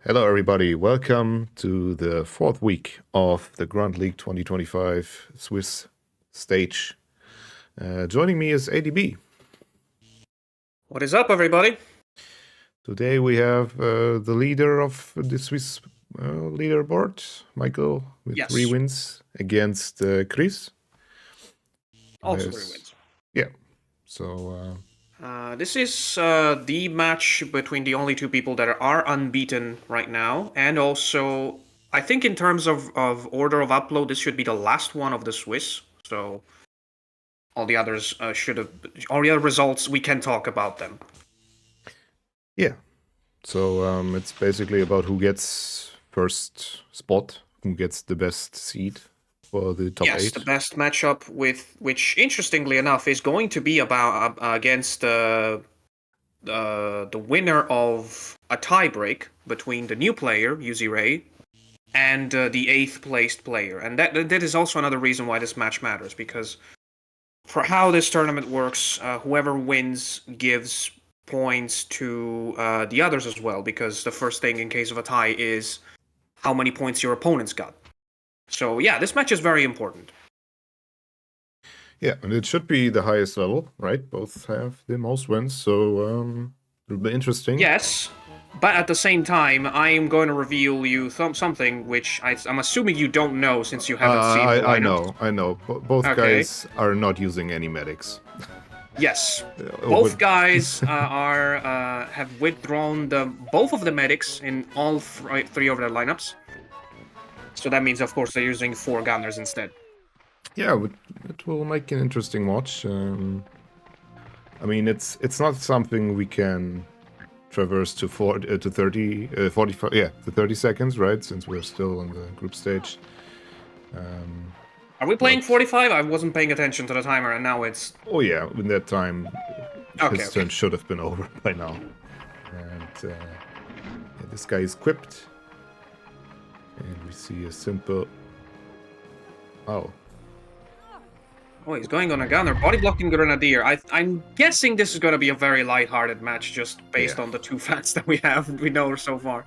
Hello, everybody. Welcome to the fourth week of the Grunt League 2025 Swiss stage. Joining me is ADB. What is up, everybody? Today we have the leader of the Swiss leaderboard, Michael, with 3 wins against Chris. Also 3 wins. Yeah. So this is the match between the only 2 people that are unbeaten right now, and also I think in terms of order of upload, this should be the last one of the Swiss. So all the others all the other results, we can talk about them. Yeah. So it's basically about who gets first spot, who gets the best seed for the top 8. Yes, the best matchup, which interestingly enough is going to be about against the winner of a tiebreak between the new player Yuzi Ray and the 8th placed player, and that is also another reason why this match matters, because for how this tournament works, whoever wins gives points to the others as well, because the first thing in case of a tie is how many points your opponents got. So yeah, this match is very important. Yeah, and it should be the highest level, right? Both have the most wins, so it'll be interesting. Yes, but at the same time, I am going to reveal you something which I'm assuming you don't know since you haven't seen the lineup. I know. Both guys are not using any medics. Yes, both guys have withdrawn both of the medics in all 3 of their lineups. So that means, of course, they're using 4 gunners instead. Yeah, it will make an interesting watch. I mean, it's not something we can traverse to 30 seconds, right? Since we're still on the group stage. Are we playing 45? I wasn't paying attention to the timer, and now it's... Oh yeah, in that time, his turn should have been over by now. And yeah, this guy is equipped. And we see a simple... Oh, he's going on a gunner. Body blocking Grenadier. I'm guessing this is going to be a very light-hearted match, just based on the 2 facts that we know so far.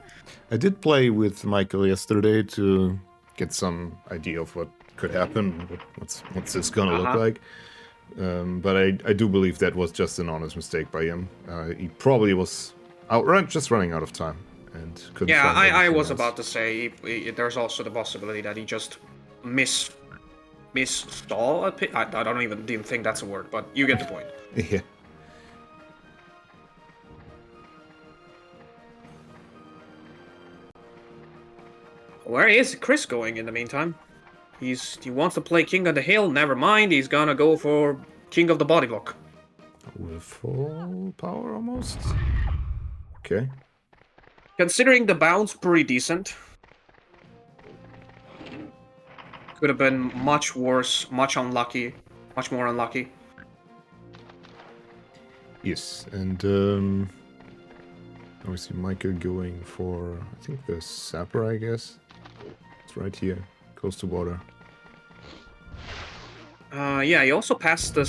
I did play with Michael yesterday to get some idea of what could happen, what's this gonna look like. But I do believe that was just an honest mistake by him. He probably was just running out of time and couldn't. Yeah, I was about to say there's also the possibility that he just misstall a pick. I don't even think that's a word, but you get the point. Yeah. Where is Chris going in the meantime? He wants to play King of the Hill. Never mind, he's gonna go for King of the Body Block. With full power almost. Okay. Considering the bounce, pretty decent. Could have been much worse, much more unlucky. Yes, and now we see Michael going for, I think, the Sapper, I guess. It's right here, close to water. Yeah, he also passed the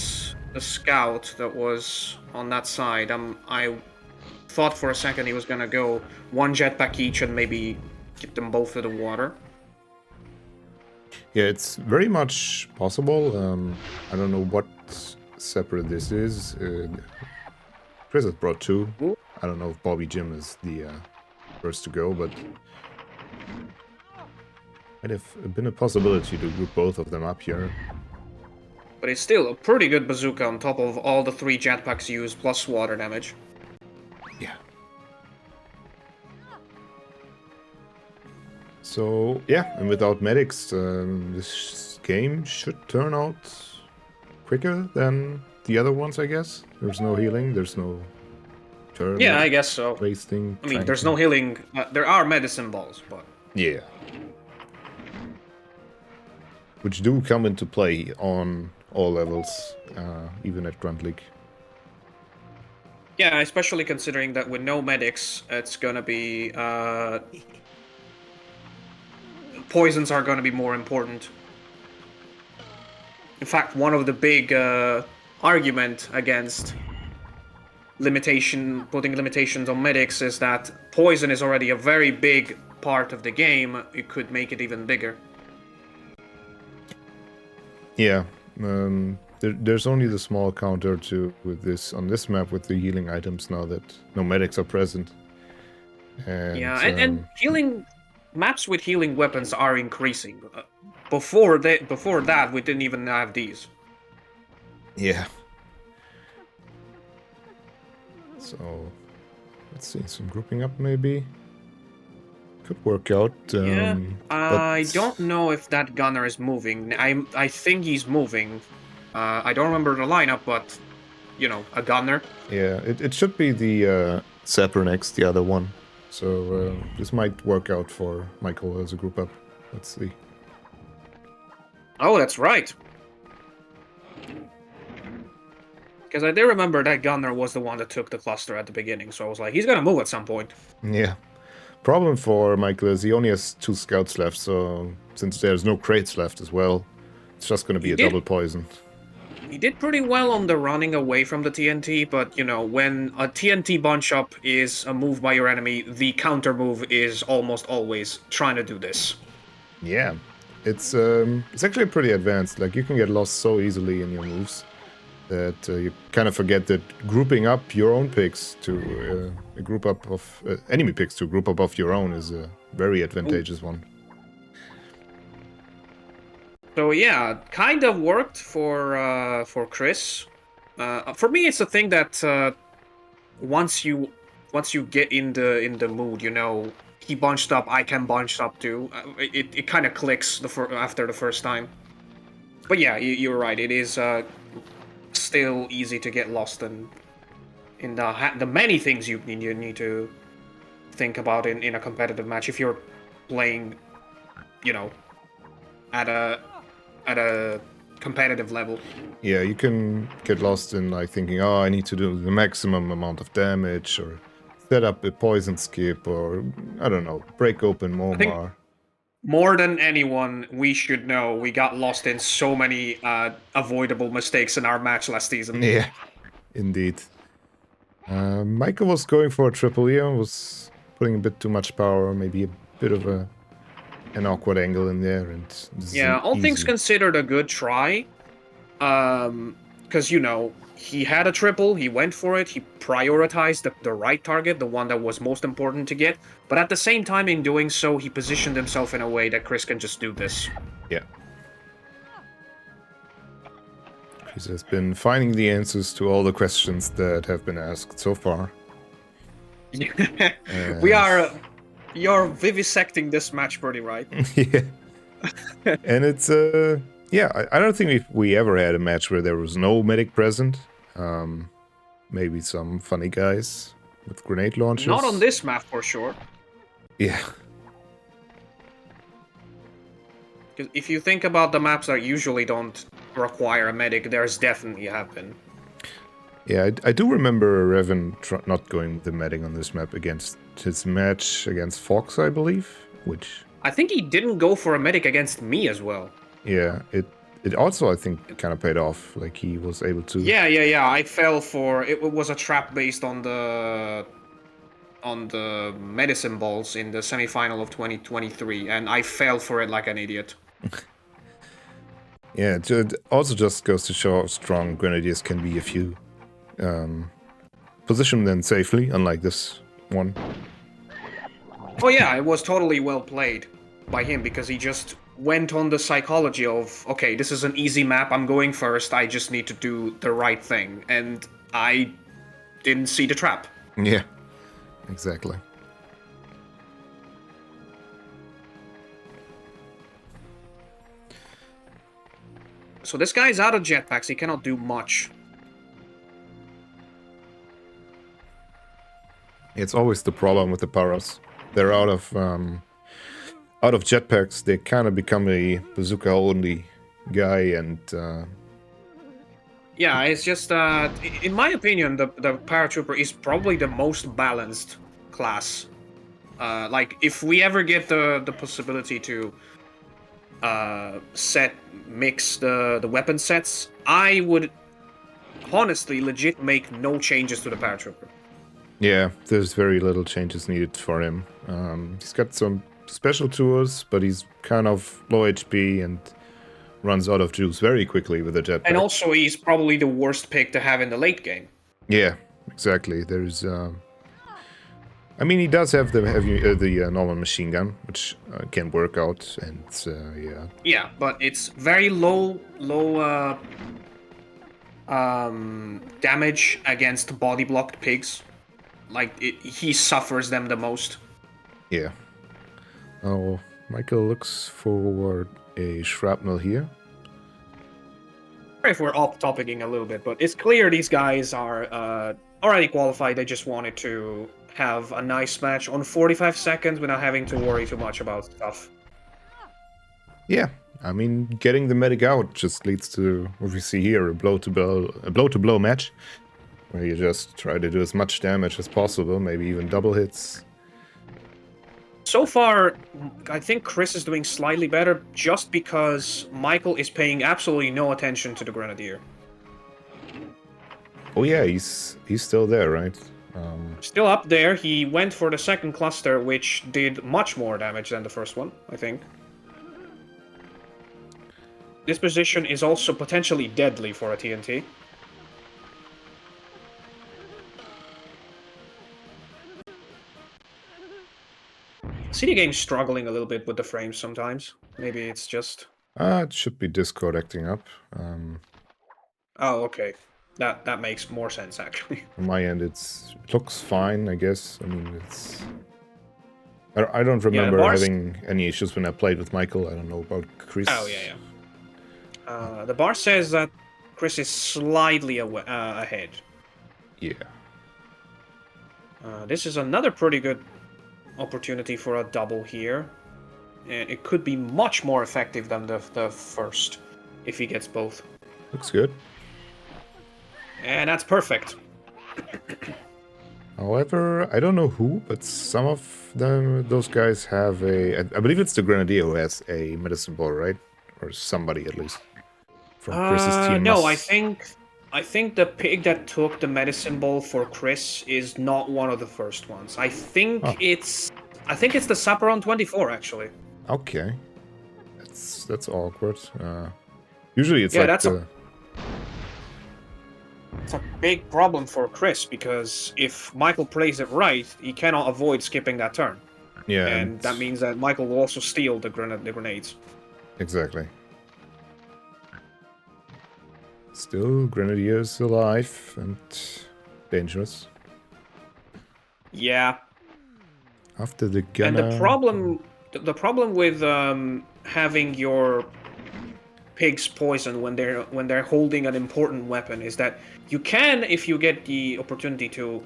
scout that was on that side. I thought for a second he was gonna go 1 jetpack each and maybe get them both to the water. Yeah, it's very much possible. I don't know what separate this is. Chris has brought 2. Ooh. I don't know if Bobby Jim is the first to go, but might have been a possibility to group both of them up here. But it's still a pretty good bazooka on top of all the 3 jetpacks used plus water damage. Yeah. So, yeah, and without medics, this game should turn out quicker than the other ones, I guess. There's no healing, there's no turn. Yeah, I guess so. Wasting. I mean, there's no healing. There are medicine balls, but... Yeah. Which do come into play on all levels, even at Grunt League. Yeah, especially considering that with no medics, it's gonna be... poisons are gonna be more important. In fact, one of the big argument against putting limitations on medics is that poison is already a very big part of the game. It could make it even bigger. Yeah, there's only the small counter on this map with the healing items now that no medics are present. And healing maps with healing weapons are increasing. Before that, we didn't even have these. Yeah. So, let's see, some grouping up maybe. Could work out. I don't know if that gunner is moving. I think he's moving. I don't remember the lineup, but you know, a gunner. Yeah, it should be the Sapper next, the other one. So this might work out for Michael as a group up. Let's see. Oh, that's right. Because I do remember that gunner was the one that took the cluster at the beginning, so I was like, he's gonna move at some point. Yeah. Problem for Michael is he only has 2 scouts left, so since there's no crates left as well, it's just gonna be double poison. He did pretty well on the running away from the TNT, but you know, when a TNT bunch up is a move by your enemy, the counter move is almost always trying to do this. Yeah. It's actually pretty advanced. Like, you can get lost so easily in your moves that you kind of forget that grouping up your own picks to a group up of enemy picks to a group up of your own is a very advantageous one. So yeah, kind of worked for Chris. For me, it's a thing that once you get in the mood, you know, he bunched up, I can bunch up too. It kind of clicks after the first time. But yeah, you're right. It is still easy to get lost in the many things you need to think about in a competitive match if you're playing, you know, at a competitive level. Yeah, you can get lost in like thinking, oh, I need to do the maximum amount of damage, or set up a poison skip, or I don't know, break open Momar. More than anyone, we should know we got lost in so many avoidable mistakes in our match last season. Yeah, indeed. Michael was going for a triple here, was putting a bit too much power, maybe a bit of an awkward angle in there, and yeah, all things considered, a good try. Because you know, he had a triple, he went for it, he prioritized the right target, the one that was most important to get, but at the same time in doing so, he positioned himself in a way that Chris can just do this. Yeah. Chris has been finding the answers to all the questions that have been asked so far. You're vivisecting this match pretty right. Yeah. And it's yeah, I don't think we ever had a match where there was no medic present. Maybe some funny guys with grenade launchers. Not on this map for sure. Yeah. Because if you think about the maps that usually don't require a medic, there's definitely happened. Yeah, I do remember Revan not going with the medic on this map against his match against Fox, I believe, which... I think he didn't go for a medic against me as well. Yeah, it also, I think, kind of paid off. Like, he was able to... Yeah. I fell for... It was a trap based on the medicine balls in the semi-final of 2023, and I fell for it like an idiot. Yeah, it also just goes to show how strong Grenadiers can be if you position them safely, unlike this one. Oh yeah, it was totally well played by him, because he just went on the psychology of, okay, this is an easy map, I'm going first, I just need to do the right thing, and I didn't see the trap. Yeah, exactly. So this guy's out of jetpacks, he cannot do much. It's always the problem with the Paras. They're out of jetpacks, they kind of become a bazooka-only guy, and... Yeah, it's just, in my opinion, the paratrooper is probably the most balanced class. Like, if we ever get the possibility to mix the weapon sets, I would honestly, legit make no changes to the paratrooper. Yeah, there's very little changes needed for him. He's got some special tools, but he's kind of low HP and runs out of juice very quickly with a jetpack. And also, he's probably the worst pick to have in the late game. Yeah, exactly. There's, I mean, he does have the normal machine gun, which can work out, and yeah. Yeah, but it's very low damage against body blocked pigs. Like he suffers them the most. Yeah. Oh, Michael looks for a shrapnel here. If we're off-topicing a little bit, but it's clear these guys are already qualified. They just wanted to have a nice match on 45 seconds without having to worry too much about stuff. Yeah, I mean, getting the medic out just leads to what we see here, a blow-to-blow match, where you just try to do as much damage as possible, maybe even double hits. So far, I think Chris is doing slightly better just because Michael is paying absolutely no attention to the Grenadier. Oh yeah, he's still there, right? Still up there. He went for the second cluster, which did much more damage than the first one, I think. This position is also potentially deadly for a TNT. CD game's struggling a little bit with the frames sometimes. Maybe it's just... It should be Discord acting up. Oh, okay. That makes more sense, actually. On my end, it looks fine, I guess. I mean, it's... I don't remember having any issues when I played with Michael. I don't know about Chris. Oh, yeah. The bar says that Chris is slightly ahead. Yeah. This is another pretty good opportunity for a double here. And it could be much more effective than the first, if he gets both. Looks good. And that's perfect. However, I don't know who, but some of those guys have a... I believe it's the Grenadier who has a medicine ball, right? Or somebody, at least. From Chris's team. No, I think the pig that took the medicine ball for Chris is not one of the first ones. I think it's the Saperon 24, actually. Okay. That's awkward. Usually it's It's a big problem for Chris, because if Michael plays it right, he cannot avoid skipping that turn. Yeah. And that means that Michael will also steal the grenades. Exactly. Still, Grenadier's alive and dangerous. Yeah. After the gunner... And the problem with having your pigs poisoned when they're holding an important weapon is that you can, if you get the opportunity to,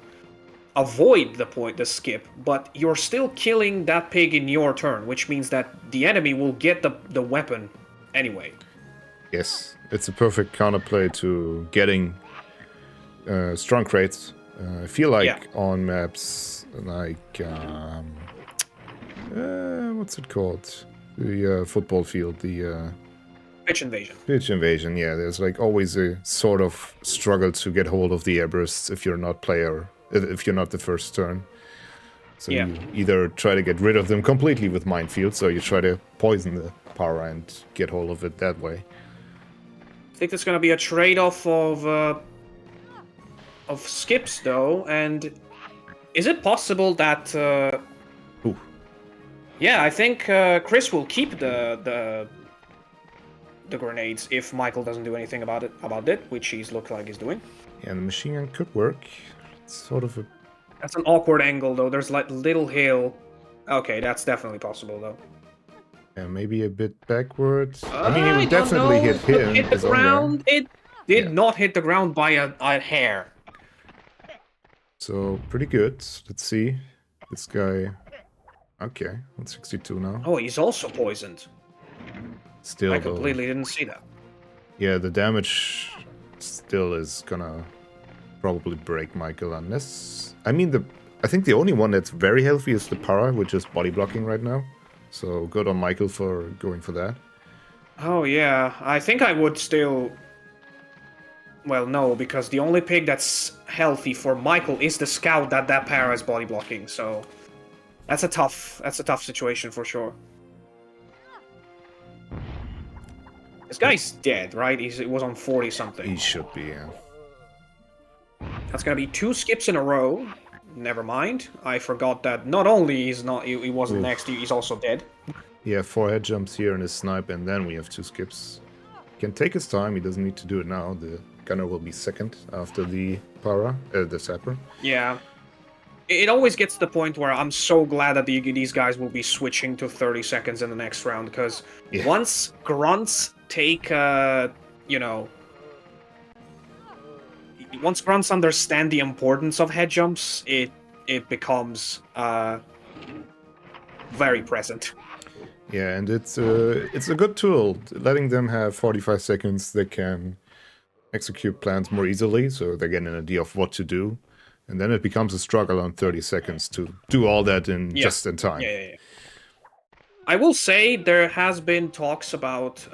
avoid the skip, but you're still killing that pig in your turn, which means that the enemy will get the weapon anyway. Yes, it's a perfect counterplay to getting strong crates. I feel like on maps like what's it called? The football field, the Pitch invasion. Pitch invasion, yeah. There's like always a sort of struggle to get hold of the airbursts if you're not the first turn. So you either try to get rid of them completely with minefields, or you try to poison the power and get hold of it that way. I think there's gonna be a trade-off of skips though, and is it possible that? Yeah, I think Chris will keep the grenades if Michael doesn't do anything about it, which he's looked like he's doing. Yeah, the machine gun could work. It's sort of a... That's an awkward angle though. There's like little hill. Okay, that's definitely possible though. Yeah, maybe a bit backwards. I mean, it would definitely hit him. Hit the ground. It did not hit the ground by a hair. So pretty good. Let's see. This guy. Okay, 162 now. Oh, he's also poisoned. Still, I completely didn't see that. Yeah, the damage still is gonna probably break Michael unless... I mean, I think the only one that's very healthy is the Para, which is body blocking right now. So good on Michael for going for that. Oh yeah, I think I would still Well, no, because the only pig that's healthy for Michael is the scout that para is body blocking. So that's a tough situation for sure. This guy's dead, right? It was on 40 something. He should be, yeah. That's gonna be 2 skips in a row. Never mind. I forgot that not only he wasn't next, he's also dead. Yeah, 4 head jumps here and a snipe, and then we have 2 skips. Can take his time. He doesn't need to do it now. The gunner will be second after the the sapper. Yeah. It always gets to the point where I'm so glad that these guys will be switching to 30 seconds in the next round, because once grunts take, once grunts understand the importance of head jumps, it becomes very present. Yeah, and it's a good tool. Letting them have 45 seconds, they can execute plans more easily, so they get an idea of what to do. And then it becomes a struggle on 30 seconds to do all that in just in time. Yeah. I will say there has been talks about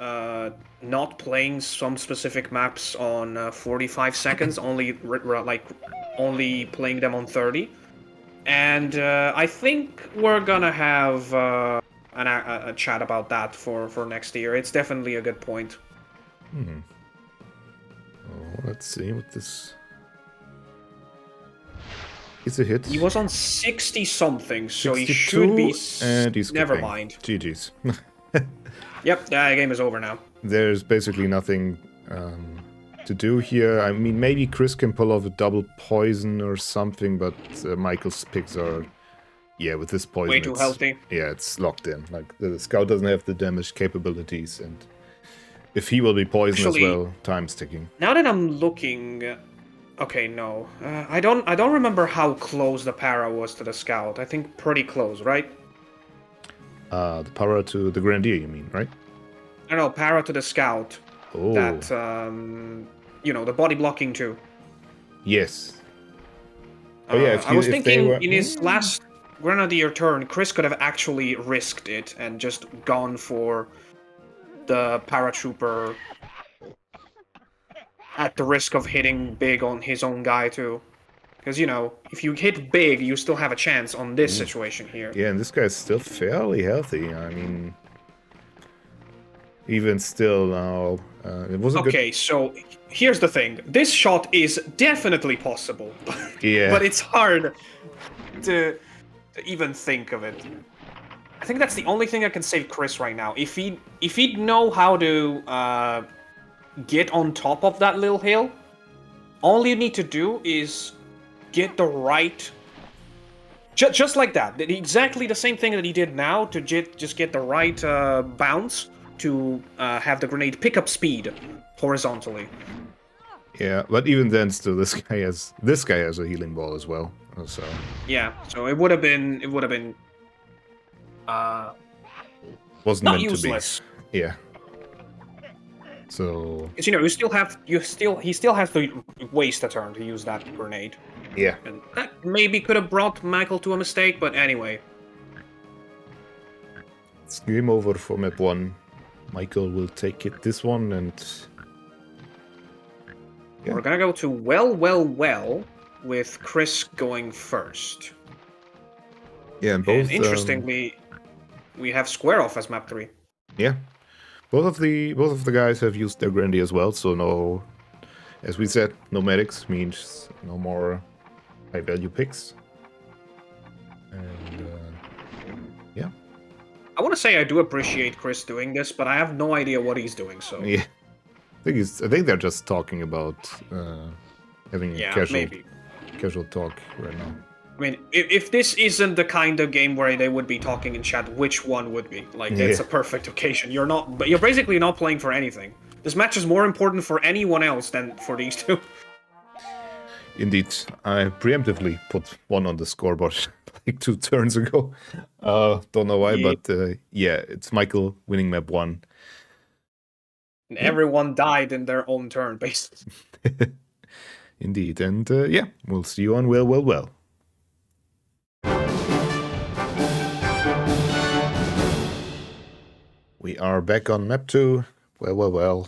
not playing some specific maps on 45 seconds, only playing them on 30. And I think we're gonna have a chat about that for next year. It's definitely a good point. Oh, let's see what this... It's a hit. He was on 60 something, so 62, he should be. And he's never skipping. mind. GG's. Yep, the game is over now. There's basically nothing to do here. I mean, maybe Chris can pull off a double poison or something, but Michael's picks are, with this poison. Way too healthy. Yeah, it's locked in. Like the scout doesn't have the damage capabilities, and if he will be poisoned as well, time's ticking. Now that I'm looking. Okay, no. I don't remember how close the para was to the scout. I think pretty close, right? The para to the grenadier, you mean, right? No, para to the scout. Oh. That the body blocking too. Yes. Oh yeah. I was thinking in his last grenadier turn, Chris could have actually risked it and just gone for the paratrooper. At the risk of hitting big on his own guy, too. Because, if you hit big, you still have a chance on this situation here. Yeah, and this guy's still fairly healthy. I mean, even still now, it wasn't okay, so here's the thing. This shot is definitely possible. Yeah. But it's hard to even think of it. I think that's the only thing that can save Chris right now. If he'd know how to... get on top of that little hill, all you need to do is get the right... Just like that. Exactly the same thing that he did now, to just get the right bounce to have the grenade pick up speed horizontally. Yeah, but even then, still, this guy has a healing ball as well. So yeah, so it would have been wasn't not meant useless. To be. Yeah. So, because he still has to waste a turn to use that grenade. Yeah. And that maybe could have brought Michael to a mistake, but anyway. It's game over for map 1. Michael will take it this one, and we're gonna go to well with Chris going first. Yeah, and both. And interestingly, we have square off as map 3. Yeah. Both of the guys have used their grenadier as well, so no, as we said, no medics means no more high value picks. And yeah. I want to say I do appreciate Chris doing this, but I have no idea what he's doing. So yeah, I think they're just talking about having a casual talk right now. I mean, if this isn't the kind of game where they would be talking in chat, which one would be? Like, it's a perfect occasion. You're basically not playing for anything. This match is more important for anyone else than for these two. Indeed, I preemptively put 1 on the scoreboard like 2 turns ago. Don't know why, but it's Michael winning map 1. And everyone died in their own turn, basically. Indeed, and we'll see you on well. We are back on map 2. Well.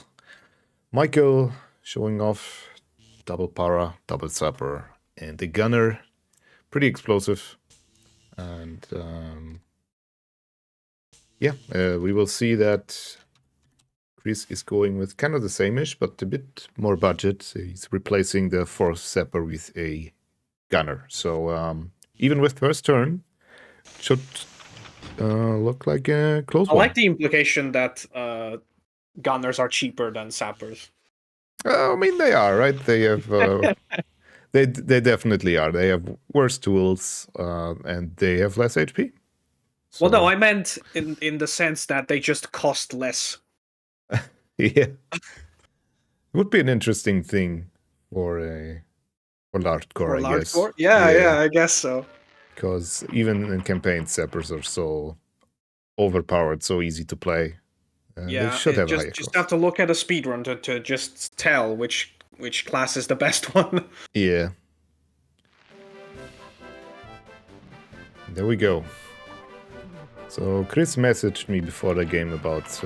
Michael showing off double para, double sapper, and the gunner, pretty explosive. And yeah, we will see that Chris is going with kind of the same-ish, but a bit more budget. He's replacing the fourth sapper with a gunner. So even with first turn, should look like a close I one. like the implication that gunners are cheaper than sappers. I mean, they are, right? They have... they definitely are. They have worse tools, and they have less HP. So, well, no, I meant in the sense that they just cost less. yeah. It would be an interesting thing for large core, I guess. Core? Yeah, I guess so. Because even in campaign, sappers are so overpowered, so easy to play. They should have a higher just cost. have to look at a speedrun to just tell which class is the best one. Yeah. There we go. So Chris messaged me before the game about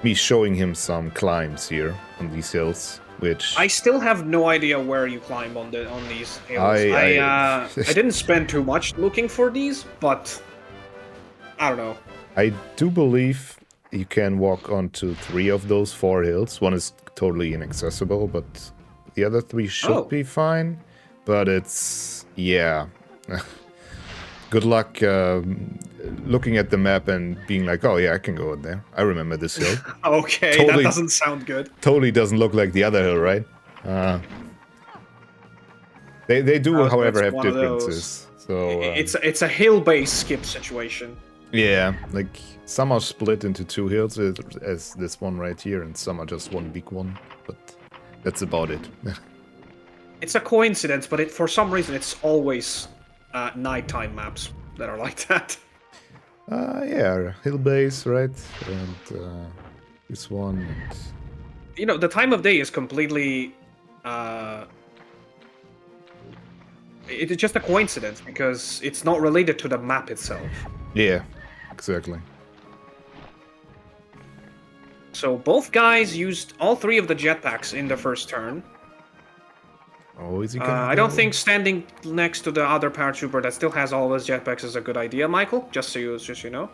me showing him some climbs here on these hills, which I still have no idea where you climb on these hills. I I didn't spend too much looking for these, but I don't know. I do believe you can walk onto 3 of those 4 hills. One is totally inaccessible, but the other 3 should be fine. But it's... yeah. Good luck looking at the map and being like, oh yeah, I can go in there. I remember this hill. Okay, totally, that doesn't sound good. Totally doesn't look like the other hill, right? They do, however, have differences. So it's a hill-based skip situation. Yeah, like some are split into 2 hills, as this one right here, and some are just one big one. But that's about it. It's a coincidence, but for some reason it's always nighttime maps that are like that. Yeah, hill base, right? And this one. And... you know, the time of day is completely. It's just a coincidence because it's not related to the map itself. Yeah, exactly. So both guys used all 3 of the jetpacks in the first turn. Oh, is he gonna I don't think standing next to the other paratrooper that still has all of his jetpacks is a good idea, Michael. Just so you know.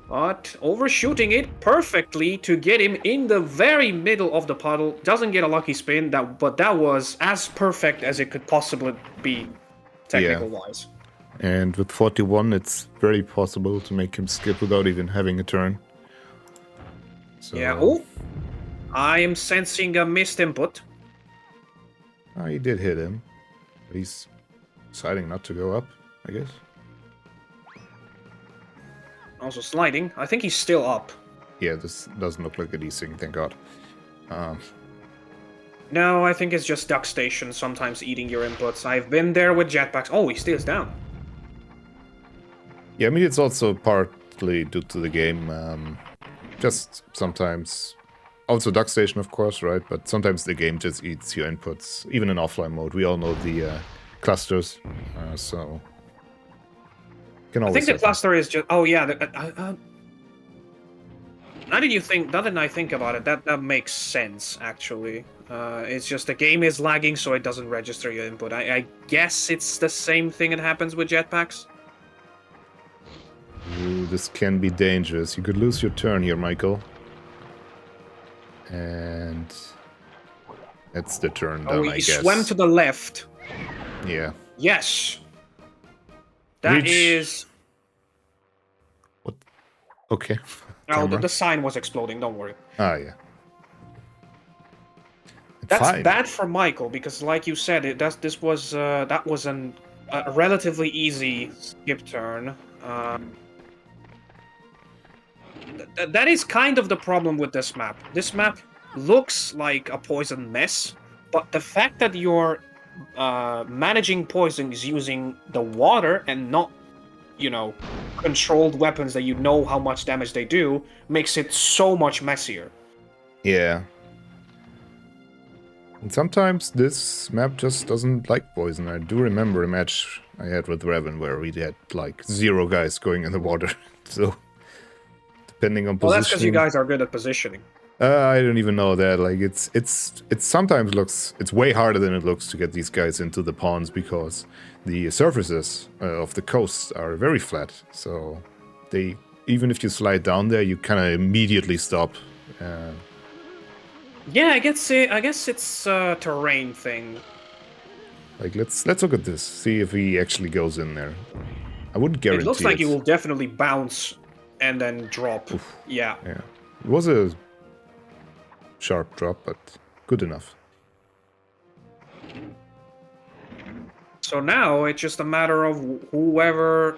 But overshooting it perfectly to get him in the very middle of the puddle. Doesn't get a lucky spin, but that was as perfect as it could possibly be, technical-wise. And with 41, it's very possible to make him skip without even having a turn. So, yeah, oh! I am sensing a missed input. Oh, he did hit him. He's deciding not to go up, I guess. Also sliding. I think he's still up. Yeah, this doesn't look like a desync, thank God. No, I think it's just duck station sometimes eating your inputs. I've been there with jetpacks. Oh, he stays down. Yeah, I mean, it's also partly due to the game. Just sometimes... also duck station, of course, right? But sometimes the game just eats your inputs, even in offline mode. We all know the clusters, so... I think the cluster is just... oh, yeah. Now that I think about it, that makes sense, actually. It's just the game is lagging, so it doesn't register your input. I guess it's the same thing that happens with jetpacks. Ooh, this can be dangerous. You could lose your turn here, Michael. And... that's the turn done, I guess. He swam to the left. Yeah. Yes! That is... what? Okay. Oh, the sign was exploding, don't worry. Ah, yeah. That's bad for Michael, because like you said, that was a relatively easy skip turn. That is kind of the problem with this map. This map looks like a poison mess, but the fact that you're managing poisons using the water and not, you know, controlled weapons that you know how much damage they do makes it so much messier. Yeah. And sometimes this map just doesn't like poison. I do remember a match I had with Revan where we had like 0 guys going in the water. So, depending on positioning... well, that's because you guys are good at positioning. I don't even know that. Like it sometimes looks it's way harder than it looks to get these guys into the ponds because the surfaces of the coasts are very flat. So they even if you slide down there, you kind of immediately stop. Yeah, I guess it's a terrain thing. Like let's look at this. See if he actually goes in there. I wouldn't guarantee It looks like it. he will definitely bounce and then drop. Oof. Yeah. Yeah, it was a sharp drop, but good enough. So now it's just a matter of whoever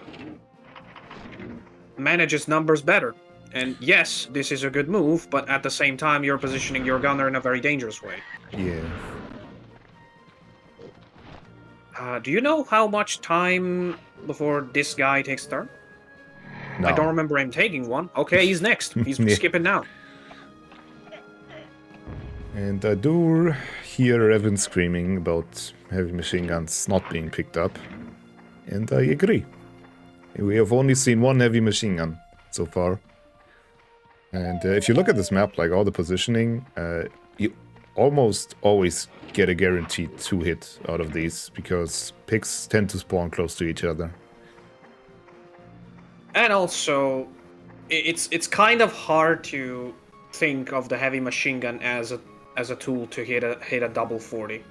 manages numbers better. And yes, this is a good move, but at the same time, you're positioning your gunner in a very dangerous way. Yeah. Do you know how much time before this guy takes a turn? No. I don't remember him taking one. Okay, he's next. He's Yeah. skipping now. And I do hear Evan screaming about heavy machine guns not being picked up. And I agree. We have only seen one heavy machine gun so far. And if you look at this map, like all the positioning, you almost always get a guaranteed 2-hit out of these because picks tend to spawn close to each other. And also, it's kind of hard to think of the heavy machine gun as a tool to hit a double 40.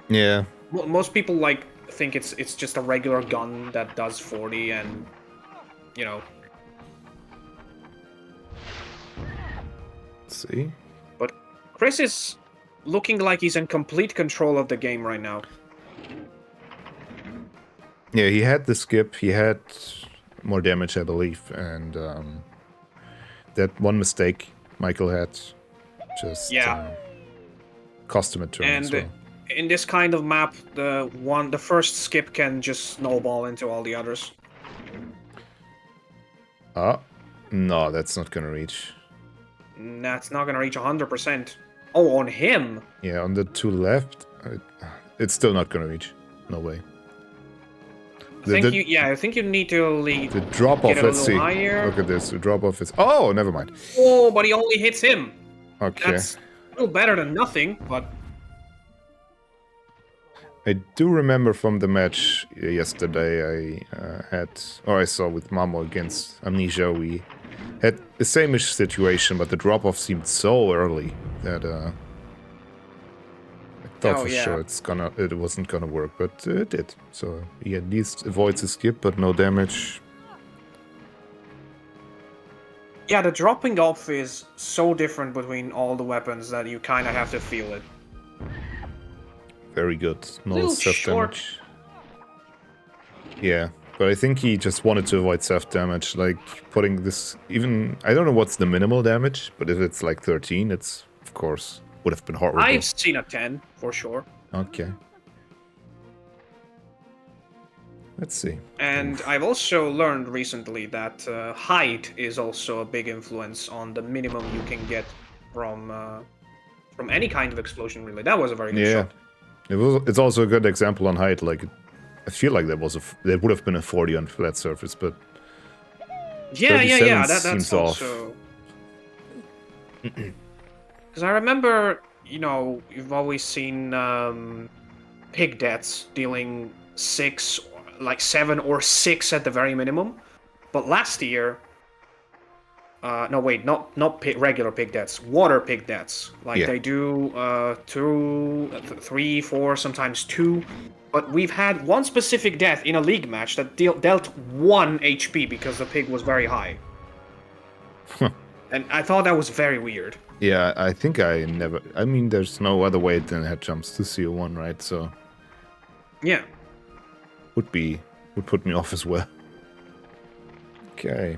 Yeah. Most people like think it's just a regular gun that does 40, and you know. Let's see. But Chris is looking like he's in complete control of the game right now. Yeah, he had the skip, he had more damage, I believe, and that one mistake Michael had just cost him a turn as well. In this kind of map, the first skip can just snowball into all the others. No, that's not gonna reach. That's not gonna reach 100%. Oh, on him? Yeah, on the two left, it's still not gonna reach. No way. I think you need to the drop off. Let's see. Higher. Look at this. The drop off is. Oh, never mind. Oh, but he only hits him. Okay. That's still better than nothing, but. I do remember from the match yesterday I saw with Mamo against Amnesia, we had the same-ish situation, but the drop-off seemed so early that I thought sure it wasn't gonna work, but it did. So he at least avoids a skip, but no damage. Yeah, the dropping off is so different between all the weapons that you kind of have to feel it. Very good. No self-damage. Yeah, but I think he just wanted to avoid self-damage, like putting this even... I don't know what's the minimal damage, but if it's like 13, it's, of course, would have been horrible. I've seen a 10, for sure. Okay. Let's see. And I've also learned recently that height is also a big influence on the minimum you can get from any kind of explosion, really. That was a very good shot. It's also a good example on height. Like, I feel like that would have been a 40 on flat surface, but yeah. That's seems also. Because I remember, you've always seen pig deaths dealing 7 or 6 at the very minimum, but last year. No, wait, not regular pig deaths, water pig deaths. They do 2, 3, 4, sometimes 2. But we've had one specific death in a league match that dealt 1 HP because the pig was very high. And I thought that was very weird. Yeah, I think I mean, there's no other way than head jumps to CO1, right? So. Yeah. Would put me off as well. Okay.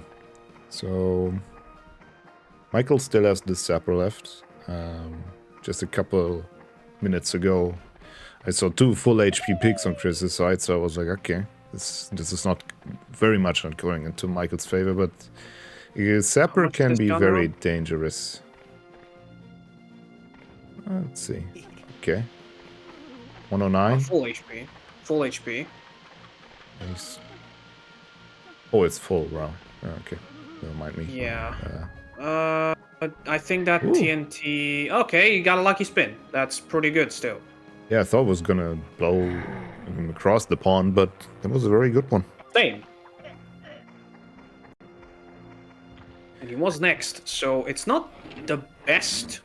So. Michael still has the sapper left. Just a couple minutes ago, I saw 2 full HP picks on Chris's side, so I was like, okay, this is not very much not going into Michael's favor, but sapper can be very dangerous. Let's see. Okay. 109. Full HP. Full HP. Nice. Oh, it's full. Wow. Okay. Never mind me. Yeah. But I think that Ooh. TNT... Okay, you got a lucky spin. That's pretty good still. Yeah, I thought it was gonna blow him across the pond, but that was a very good one. Same. And he was next, so it's not the best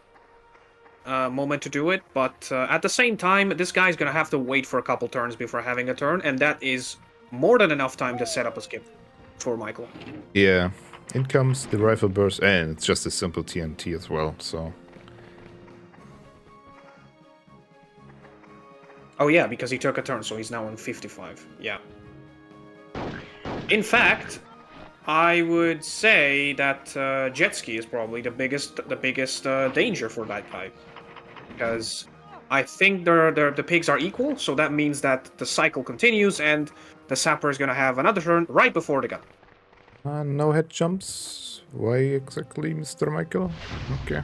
moment to do it, but at the same time, this guy's gonna have to wait for a couple turns before having a turn, and that is more than enough time to set up a skip for Michael. Yeah, in comes the rifle burst, and it's just a simple TNT as well, so... Oh yeah, because he took a turn, so he's now on 55. Yeah. In fact, I would say that jet ski is probably the biggest danger for that guy, because I think the pigs are equal, so that means that the cycle continues, and the sapper is gonna have another turn right before the gun. No head jumps. Why exactly, Mr. Michael? Okay.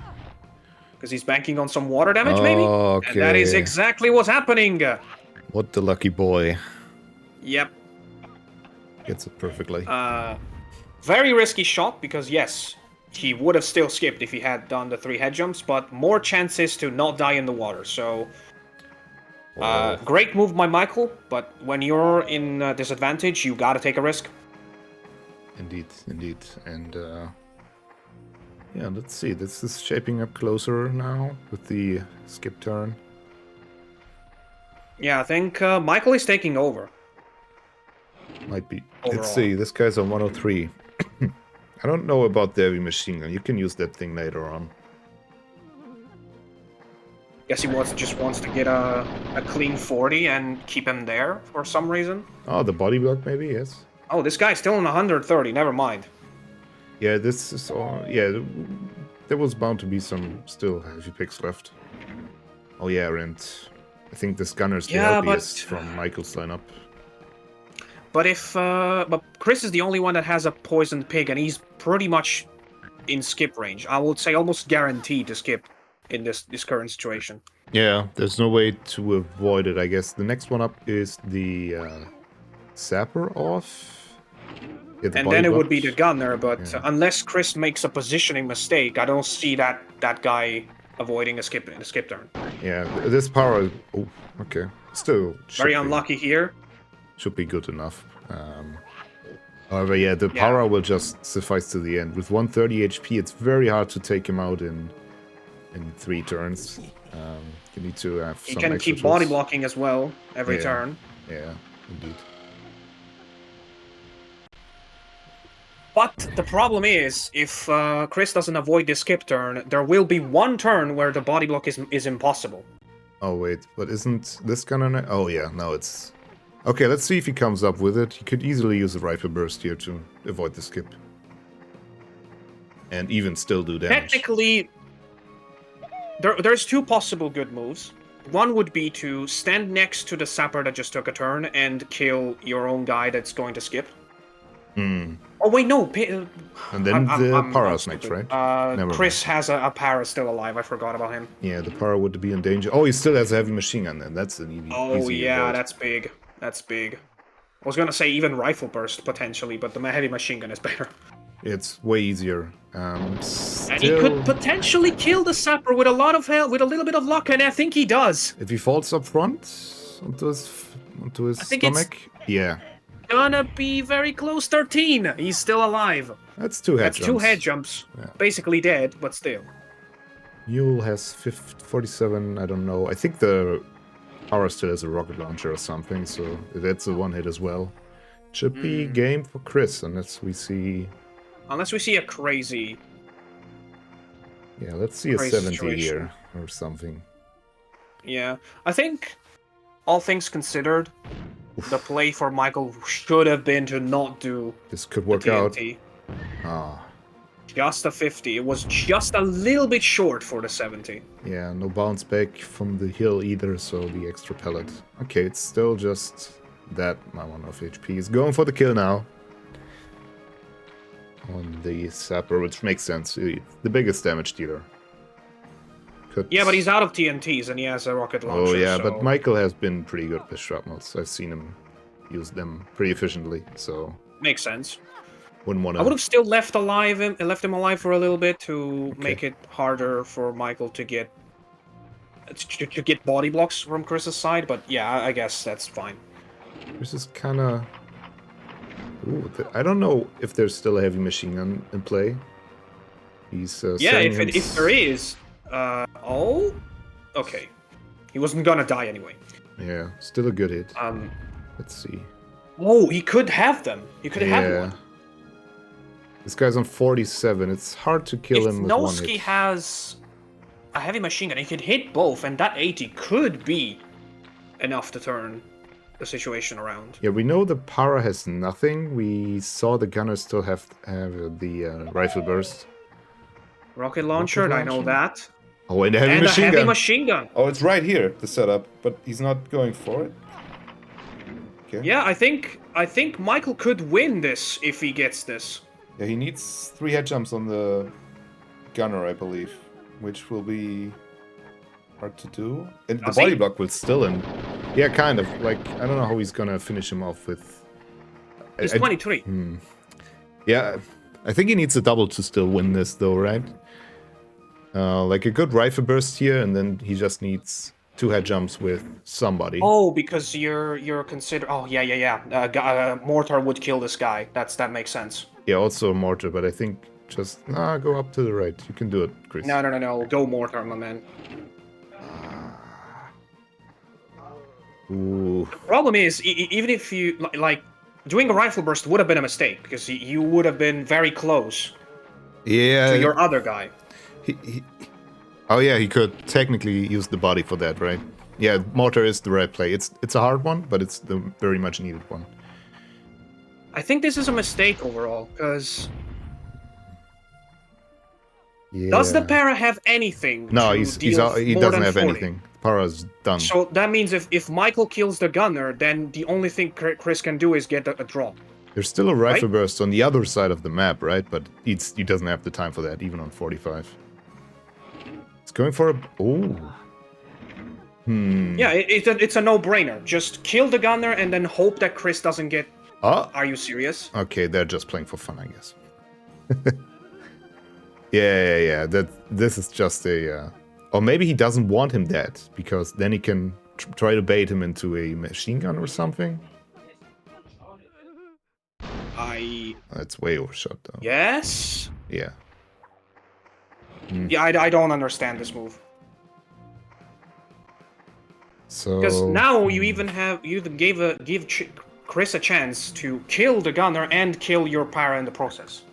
Because he's banking on some water damage, maybe? Okay. And that is exactly what's happening. What the lucky boy. Yep. Gets it perfectly. Very risky shot, because yes, he would have still skipped if he had done the 3 head jumps, but more chances to not die in the water, so... great move by Michael, but when you're in disadvantage, you gotta take a risk. Indeed, indeed. And, yeah, let's see. This is shaping up closer now with the skip turn. Yeah, I think Michael is taking over. Might be. Overall. Let's see. This guy's on 103. I don't know about the heavy machine gun. You can use that thing later on. Guess he just wants to get a clean 40 and keep him there for some reason. Oh, the body block maybe, yes. Oh, this guy's still on 130, never mind. Yeah, this is all... Yeah, there was bound to be some still heavy picks left. Oh yeah, and I think this gunner's the LPS from Michael's lineup. But but Chris is the only one that has a poisoned pig, and he's pretty much in skip range. I would say almost guaranteed to skip in this current situation. Yeah, there's no way to avoid it, I guess. The next one up is the sapper off. Yeah, and then it would be the gunner, but unless Chris makes a positioning mistake, I don't see that guy avoiding a skip turn. Yeah, this power... Oh, okay. Still... Very unlucky here. Should be good enough. However, yeah, the power will just suffice to the end. With 130 HP, it's very hard to take him out in 3 turns. You need to have some He can keep body blocking as well every turn. Yeah, indeed. But the problem is, if Chris doesn't avoid this skip turn, there will be one turn where the body block is impossible. Oh wait, but isn't this gonna... Oh yeah, no, it's... Okay, let's see if he comes up with it. He could easily use a rifle burst here to avoid the skip. And even still do damage. Technically, there's 2 possible good moves. One would be to stand next to the sapper that just took a turn and kill your own guy that's going to skip. Hmm. Oh wait, no. And then the Para's next, right? Chris has a Para still alive. I forgot about him. Yeah, the Para would be in danger. Oh, he still has a heavy machine gun then. That's an easy yeah, avoid. that's big. That's big. I was gonna say even rifle burst potentially, but the heavy machine gun is better. It's way easier. And he could potentially kill the sapper with a lot of with a little bit of luck, and I think he does. If he falls up front onto his stomach, yeah. Gonna be very close. 13. He's still alive. That's 2 head jumps. That's 2 head jumps. Yeah. Basically dead, but still. Mule has 47. I don't know. I think the Power still has a rocket launcher or something, so that's a 1 hit as well. Should be game for Chris, unless we see a crazy... Yeah, let's see a 70 situation here, or something. Yeah, I think, all things considered, the play for Michael should have been to not do this could work out. Just a 50. It was just a little bit short for the 70. Yeah, no bounce back from the hill either, so the extra pellet. Okay, it's still just that. My 1 of HP is going for the kill now. On the sapper, which makes sense. The biggest damage dealer. Yeah, but he's out of TNTs and he has a rocket launcher. Oh yeah, so... but Michael has been pretty good with shrapnels. I've seen him use them pretty efficiently, so... Makes sense. Wouldn't want I would to. have still left him alive for a little bit to Okay. make it harder for Michael to get body blocks from Chris's side. But yeah, I guess that's fine. This is kind of. Ooh, I don't know if there's still a heavy machine gun in play. He's Yeah, setting if there is, oh, okay, he wasn't gonna die anyway. Yeah, still a good hit. Um, Let's see. oh, he could have them. He could have had one. This guy's on 47. It's hard to kill If him with one Noski hit. has a heavy machine gun, he could hit both, and that 80 could be enough to turn the situation around. Yeah, we know the Para has nothing. We saw the gunner still have the rifle burst. Rocket launcher, I know that. Oh, and the heavy And machine a heavy gun. machine gun. Oh, it's right here, the setup, but he's not going for it. Okay. Yeah, I think Michael could win this if he gets this. Yeah, he needs 3 head jumps on the gunner, I believe, which will be hard to do. And the body block will still in. Yeah, kind of. Like, I don't know how he's gonna finish him off with. He's 23. Yeah, I think he needs a double to still win this, though, right? Like a good rifle burst here, and then he just needs 2 head jumps with somebody. Oh, because you're consider. Oh yeah. Mortar would kill this guy. That makes sense. Yeah, also a mortar, but I think just go up to the right. You can do it, Chris. No. Go mortar, my man. Ooh. The problem is, even if you like, doing a rifle burst would have been a mistake because you would have been very close. Yeah. To your other guy. Oh yeah, he could technically use the body for that, right? Yeah, mortar is the right play. It's a hard one, but it's the very much needed one. I think this is a mistake overall, because... Yeah. Does the Para have anything? No, he doesn't have 40? anything. Para's done. So that means if Michael kills the gunner, then the only thing Chris can do is get a drop. There's still a rifle burst on the other side of the map, right? But he doesn't have the time for that, even on 45. It's going for a... Oh. Yeah, it's a no-brainer. Just kill the gunner and then hope that Chris doesn't get... Oh. Are you serious? Okay, they're just playing for fun, I guess. Yeah. This is just a... Or maybe he doesn't want him dead, because then he can try to bait him into a machine gun or something. That's way overshot, though. Yes? Yeah. Yeah, I don't understand this move. So... Because now you even give Chris a chance to kill the gunner and kill your Para in the process.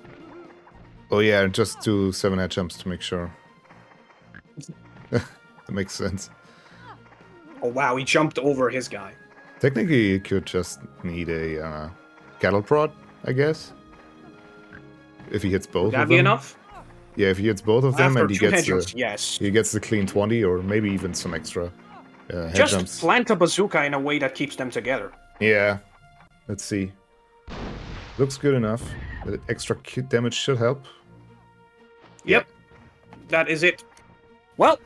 Oh yeah, just do 7 head jumps to make sure. That makes sense. Oh wow, he jumped over his guy. Technically, you could just need a cattle prod, I guess. If he hits both of them. Would that be enough? Yeah, if he hits both of them After and he gets yes. he gets the clean 20 or maybe even some extra head Just jumps. plant a bazooka in a way that keeps them together. Yeah. Let's see. Looks good enough. The extra damage should help. Yep. That is it. Well,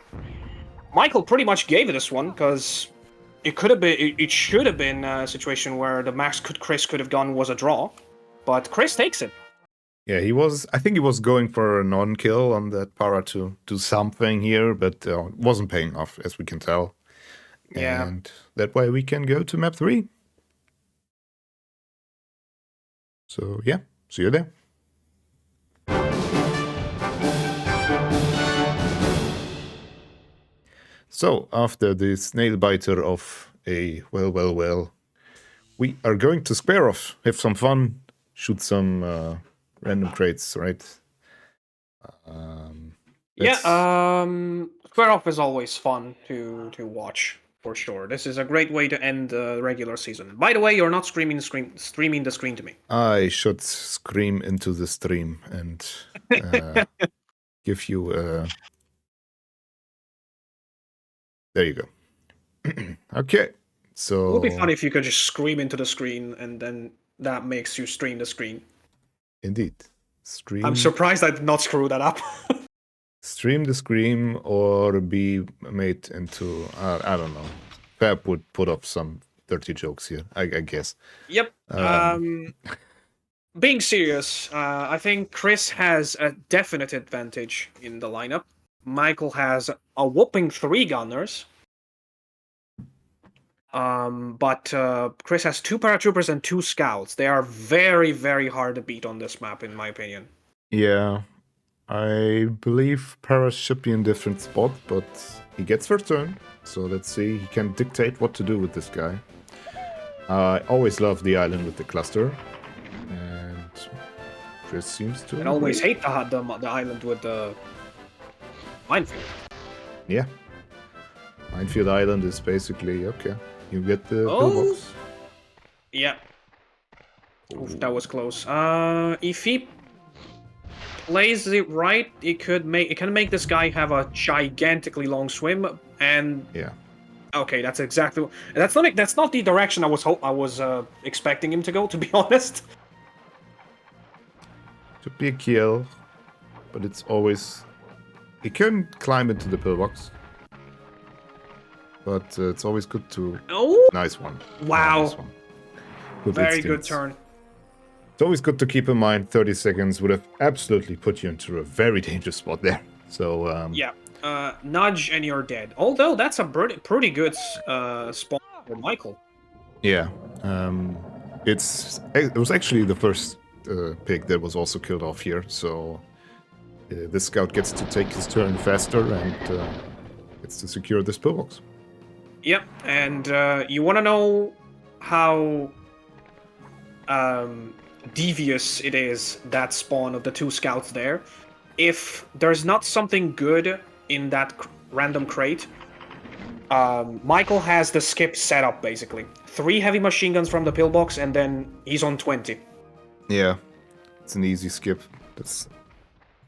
Michael pretty much gave it this one, because it could have been, it should have been a situation where the max Chris could have gone was a draw, but Chris takes it. Yeah, I think he was going for a non-kill on that Para to do something here, but it wasn't paying off, as we can tell. Yeah. And that way we can go to map 3. So yeah, see you there. So, after this nail-biter of a well, we are going to square off, have some fun, shoot some random crates, right? Square off is always fun to watch, for sure. This is a great way to end the regular season. By the way, you're not streaming the screen to me. I should scream into the stream and give you... There you go. Okay, so... It would be fun if you could just scream into the screen, and then that makes you stream the screen. Indeed. Stream... I'm surprised I did not screw that up. Stream the scream or be made into... I don't know. Fab would put up some dirty jokes here, I guess. Yep. being serious, I think Chris has a definite advantage in the lineup. Michael has a whopping 3 gunners. But Chris has 2 paratroopers and 2 scouts. They are very, very hard to beat on this map, in my opinion. Yeah, I believe Paras should be in different spot, but he gets first turn. So let's see. He can dictate what to do with this guy. I always love the island with the cluster, and Chris seems to. And always hate the island with the minefield. Yeah. Minefield Island is basically okay. You get the pillbox. Yeah. Oof, that was close. If he plays it right, it can make this guy have a gigantically long swim, and yeah. Okay, that's not the direction I was expecting him to go. To be honest. Should be a kill, but it's always he can climb into the pillbox. But it's always good to. Oh! Nice one. Wow. Nice one. Good Very instincts. good turn. It's always good to keep in mind 30 seconds would have absolutely put you into a very dangerous spot there. So, yeah. Nudge and you're dead. Although that's a pretty good spot for Michael. Yeah. It was actually the first pig that was also killed off here. So, this scout gets to take his turn faster and gets to secure this pillbox. Yep, and you want to know how devious it is, that spawn of the 2 scouts there. If there's not something good in that random crate, Michael has the skip set up, basically. 3 heavy machine guns from the pillbox, and then he's on 20. Yeah, it's an easy skip. That's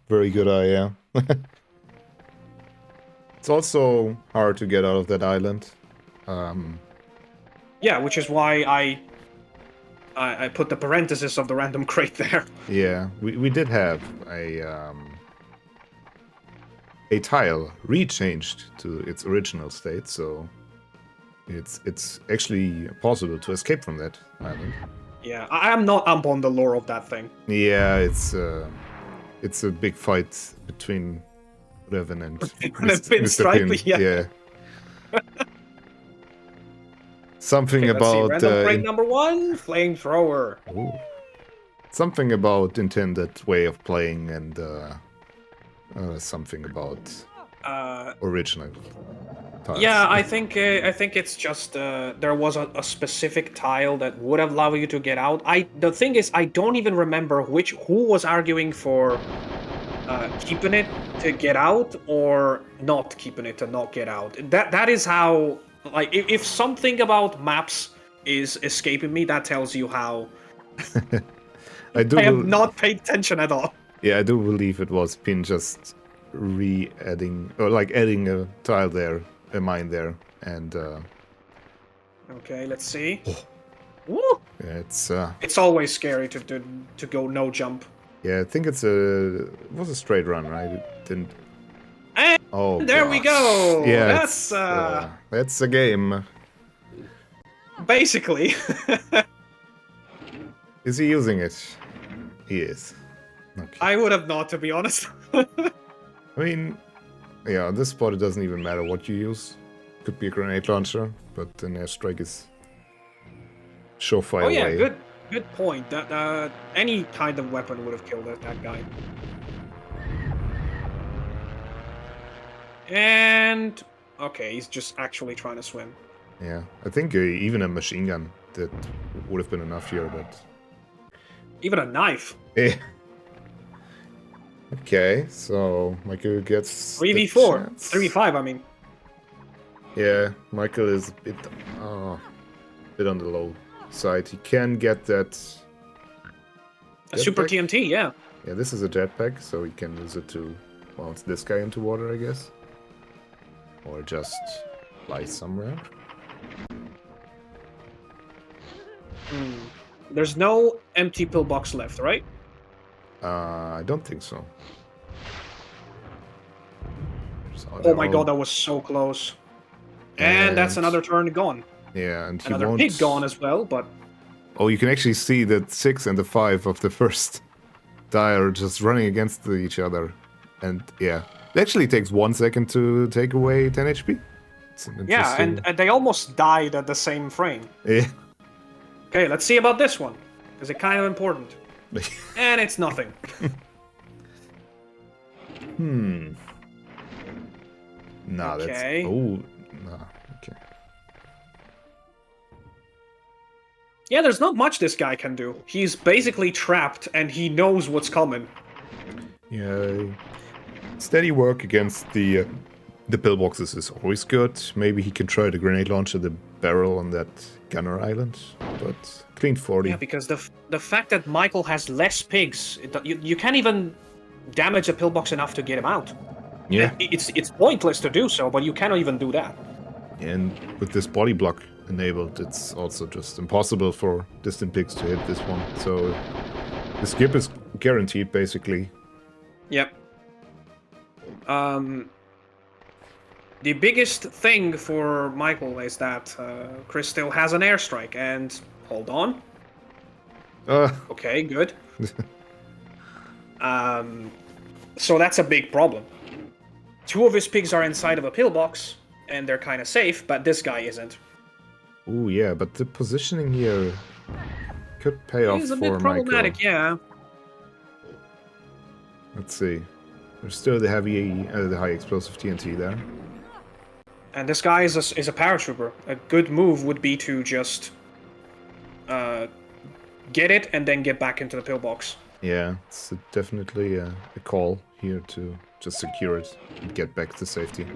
very good idea. It's also hard to get out of that island. Yeah, which is why I put the parenthesis of the random crate there. Yeah, we did have a tile rechanged to its original state, so it's actually possible to escape from that island. Yeah, I'm not up on the lore of that thing. Yeah, it's a big fight between Revan and Mr. Pin. Yeah. Something about random crate number 1, flamethrower. Something about intended way of playing and something about original tiles. Yeah, I think it's just there was a specific tile that would have allowed you to get out. The thing is, I don't even remember who was arguing for keeping it to get out or not keeping it to not get out. That is how. Like, if something about maps is escaping me, that tells you how I have not paid attention at all. Yeah, I do believe it was Pin just adding a tile there, a mine there, and okay, let's see. Woo! Yeah, it's always scary to go no jump. Yeah, I think it was a straight run, right? It didn't. And there we go. Yeah, that's a game. Basically. Is he using it? He is. Okay. I would have not, to be honest. I mean, yeah, on this spot it doesn't even matter what you use. Could be a grenade launcher, but an airstrike is surefire way. Oh yeah, good point. That any kind of weapon would have killed that guy. And okay, he's just actually trying to swim. Yeah, I think even a machine gun that would have been enough here, but even a knife. Yeah. Okay, so Michael gets 3v4, 3v5. I mean. Yeah, Michael is a bit on the low side. He can get that. A super TNT, yeah. Yeah, this is a jetpack, so he can use it to launch this guy into water, I guess. Or just fly somewhere. There's no empty pillbox left, right? I don't think so. Oh my god, that was so close. And that's another turn gone. Yeah, and another pig gone as well, but Oh, you can actually see the 6 and the 5 of the first die are just running against each other. And yeah, it actually takes 1 second to take away 10 HP. It's an Yeah, interesting... and they almost died at the same frame. Yeah. Okay, let's see about this one. Is it kind of important? And it's nothing. Nah, Okay. that's... Oh, nah, okay. Yeah, there's not much this guy can do. He's basically trapped, and he knows what's coming. Yeah, steady work against the pillboxes is always good. Maybe he can try the grenade launcher, the barrel on that gunner island, but clean 40. Yeah, because the fact that Michael has less pigs, you can't even damage a pillbox enough to get him out. Yeah. It's pointless to do so, but you cannot even do that. And with this body block enabled, it's also just impossible for distant pigs to hit this one. So the skip is guaranteed, basically. Yep. The biggest thing for Michael is that Chris still has an airstrike, and hold on. Okay, good. So that's a big problem. 2 of his pigs are inside of a pillbox, and they're kind of safe, but this guy isn't. Oh yeah, but the positioning here could pay off It's a for bit problematic, Michael. yeah. Let's see. There's still the the high explosive TNT there. And this guy is a paratrooper. A good move would be to just get it and then get back into the pillbox. Yeah, it's definitely a call here to just secure it and get back to safety.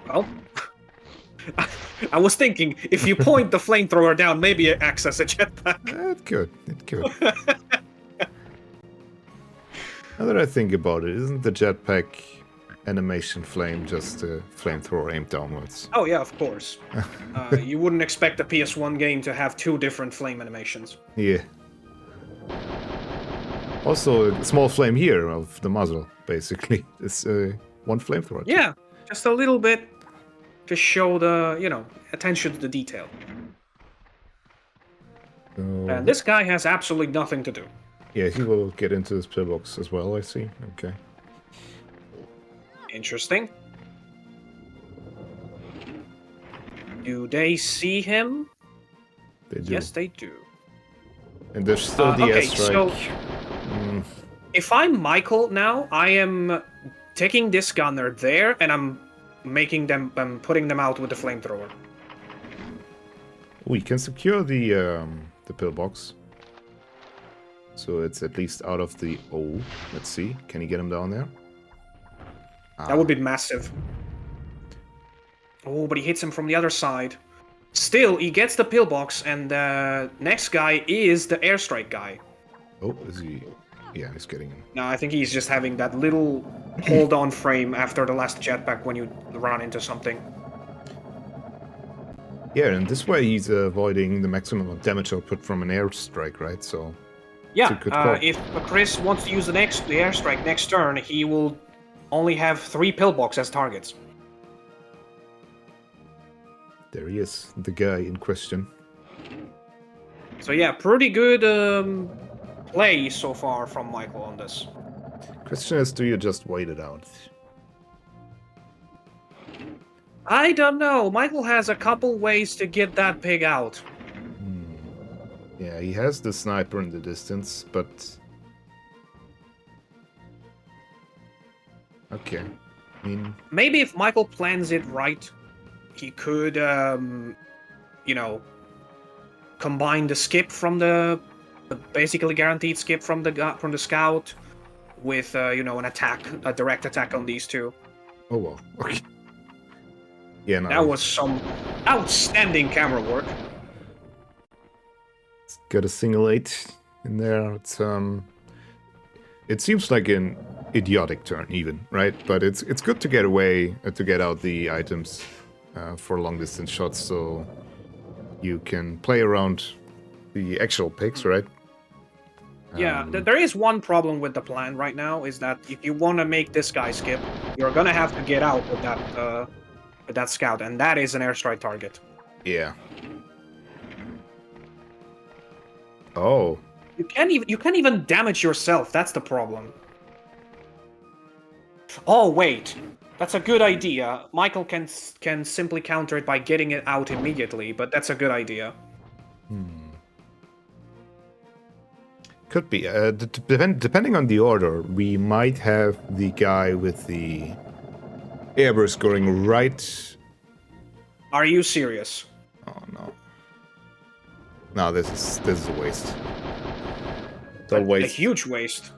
Well, I was thinking, if you point the flamethrower down, maybe it acts as a jetpack. It could. It could. Now that I think about it, isn't the jetpack animation flame just a flamethrower aimed downwards? Oh yeah, of course. You wouldn't expect a PS1 game to have 2 different flame animations. Yeah. Also, a small flame here of the muzzle, basically. It's one flamethrower. Yeah, just a little bit to show the, attention to the detail. So, And this guy has absolutely nothing to do. yeah, he will get into this pillbox as well, I see. Okay. Interesting. Do they see him? They do. Yes, they do. And there's still the okay, airstrike. so if I'm Michael now, I am taking this gunner there, and I'm putting them out with the flamethrower. We can secure the pillbox. So it's at least out of the... Oh, let's see. Can you get him down there? That would be massive. Oh, but he hits him from the other side. Still, he gets the pillbox, and the next guy is the airstrike guy. Oh, is he... Yeah, he's getting him. No, I think he's just having that little hold-on frame after the last jetpack when you run into something. Yeah, and this way he's avoiding the maximum damage output from an airstrike, right? So... Yeah, it's a good call. if Chris wants to use the airstrike next turn, he will only have 3 pillbox as targets. There he is, the guy in question. So yeah, pretty good play so far from Michael on this. Question is, do you just wait it out? I don't know. Michael has a couple ways to get that pig out. Yeah, he has the sniper in the distance, but... Okay. I mean... Maybe if Michael plans it right, he could, combine the skip from the basically guaranteed skip from the scout with, an attack, a direct attack on these 2. Oh, well. Okay. Yeah, no. That was some outstanding camera work. It's got a single 8 in there. It's, it seems like an idiotic turn, even, right? But it's good to get away, to get out the items for long-distance shots, so you can play around the actual picks, right? Yeah, there is one problem with the plan right now, is that if you want to make this guy skip, you're gonna have to get out with that scout, and that is an airstrike target. Yeah. Oh. You can't even damage yourself. That's the problem. Oh wait, that's a good idea. Michael can simply counter it by getting it out immediately, but that's a good idea. Could be. Depending on the order, we might have the guy with the airburst going right. Are you serious? Oh no. No, this is a waste. It's a waste. A huge waste.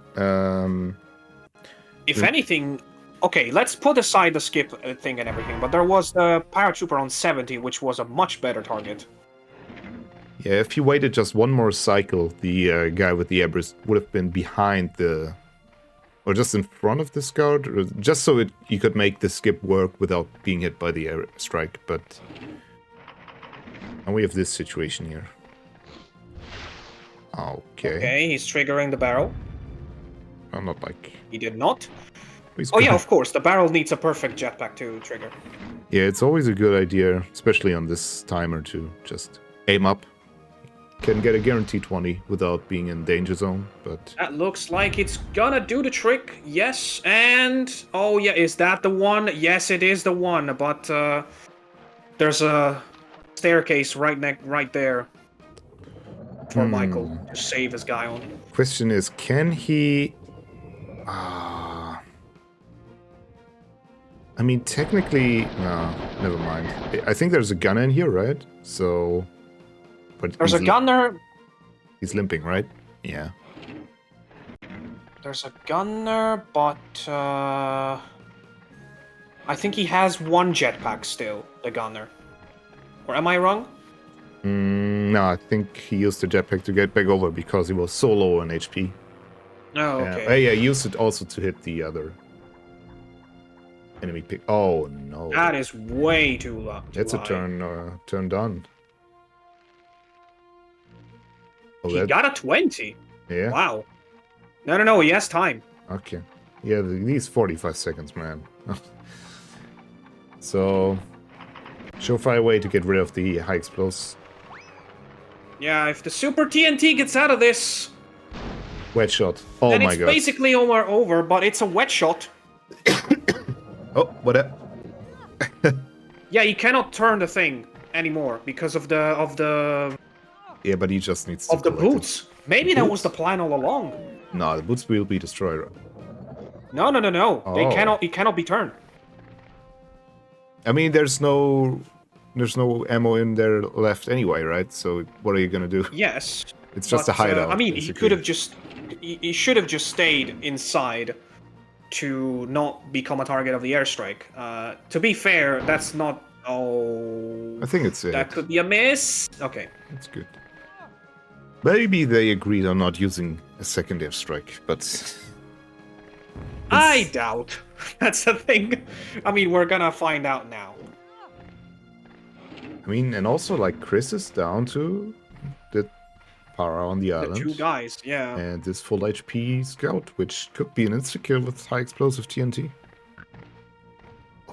If Hmm. anything, okay, let's put aside the skip thing and everything, but there was the paratrooper on 70, which was a much better target. Yeah, if you waited just one more cycle, the guy with the airburst would have been behind the... Or just in front of the scout, or just so you could make the skip work without being hit by the airstrike, but... And we have this situation here. Okay. Okay, he's triggering the barrel. I'm not like... He did not. He's Oh yeah, gonna- of course, the barrel needs a perfect jetpack to trigger. Yeah, it's always a good idea, especially on this timer, to just aim up. Can get a guaranteed 20 without being in danger zone, but... That looks like it's gonna do the trick. Yes, and... Oh yeah, is that the one? Yes, it is the one, but there's a staircase right there for Michael to save his guy on. Question is, can he... I mean, technically... No, never mind. I think there's a gunner in here, right? So... But There's a gunner. He's limping, right? Yeah. There's a gunner, but I think he has one jetpack still, the gunner. Or am I wrong? No, I think he used the jetpack to get back over because he was so low on HP. Oh, okay. Yeah, he used it also to hit the other enemy pick. Oh no. That is way too low. That's a turn done. Oh, He got a 20. Yeah. Wow. No, he has time. Okay. Yeah, these 45 seconds, man. So, surefire way to get rid of the high explosives. Yeah, if the Super TNT gets out of this, Wet shot. Oh then my it's god. basically over, but it's a wet shot. Oh, what up? Yeah, you cannot turn the thing anymore because of the Yeah, but he just needs to collect it. boots. Maybe that was the plan all along. No, the boots will be destroyed. No. They Oh. cannot. It cannot be turned. I mean, there's no ammo in there left anyway, right? So what are you gonna do? Yes. It's just but, a hideout. I mean, basically. he could have just. He should have just stayed inside to not become a target of the airstrike. To be fair, that's not. Oh. I think it's it. That could be a miss. Okay. That's good. Maybe they agreed on not using a second airstrike, but... I doubt. That's the thing. I mean, we're gonna find out now. I mean, and also, like, Chris is down to the para on the island. The two guys, yeah. And this full HP scout, which could be an insta-kill with high explosive TNT.